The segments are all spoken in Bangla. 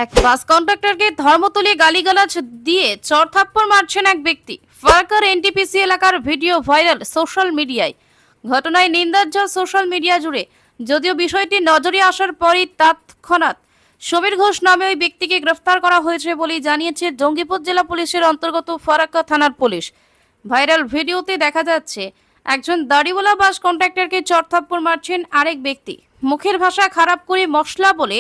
এক বাস কন্ডাক্টরকে ধর্মতলী গালিগালাজ দিয়ে চড়থাপ্পড় মারছেন এক ব্যক্তি। ফারাক্কার এনটিপিসি এলাকার ভিডিও ভাইরাল সোশ্যাল মিডিয়ায়। ঘটনায় নিন্দার ঝড় সোশ্যাল মিডিয়া জুড়ে। যদিও বিষয়টি নজরে আসার পরই তৎক্ষণাৎ সমীর ঘোষ নামে ওই ব্যক্তিকে গ্রেফতার করা হয়েছে বলেই জানিয়েছে জঙ্গিপুর জেলা পুলিশের অন্তর্গত ফারাক্কা থানার পুলিশ। ভাইরাল ভিডিওতে দেখা যাচ্ছে একজন দাড়িওয়ালা বাস কন্ডাক্টরকে চড়থাপ্পড় মারছেন আরেক ব্যক্তি। মুখের ভাষা খারাপ করে মশলা বলে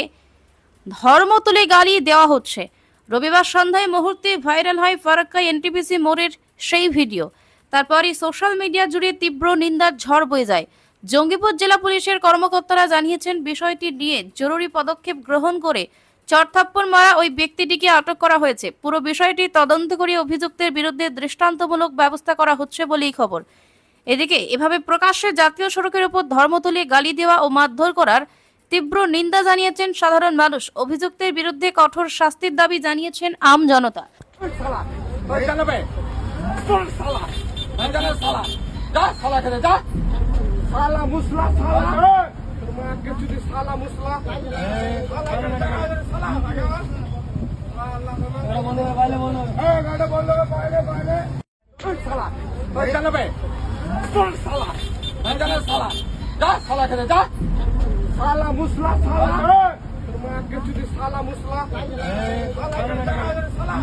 ধর্মতলে গালি দেওয়া হচ্ছে। রবিবার সন্ধ্যায় মুহূর্তে ভাইরাল হয় ফারাক্কা এনটিপিসি মোড়ের সেই ভিডিও। তারপরই সোশ্যাল মিডিয়া জুড়ে তীব্র নিন্দার ঝড় বয়ে যায়। জঙ্গিপুর জেলা পুলিশের কর্মকর্তারা জানিয়েছেন বিষয়টি নিয়ে জরুরি পদক্ষেপ গ্রহণ করে চড়থাপ্পড় মারা ওই ব্যক্তিটিকে আটক করা হয়েছে। পুরো বিষয়টি তদন্ত করে অভিযুক্তের বিরুদ্ধে দৃষ্টান্তমূলক ব্যবস্থা করা হচ্ছে বলেই খবর। এদিকে এভাবে প্রকাশ্যে জাতীয় সড়কের উপর ধর্মতলে গালি দেওয়া ও মারধর করার তীব্র নিন্দা জানিয়েছেন সাধারণ মানুষ। অভিযুক্তের বিরুদ্ধে কঠোর শাস্তির দাবি জানিয়েছেন আম জনতা। साला मुसला साला मैं किसी दी साला मुसला साला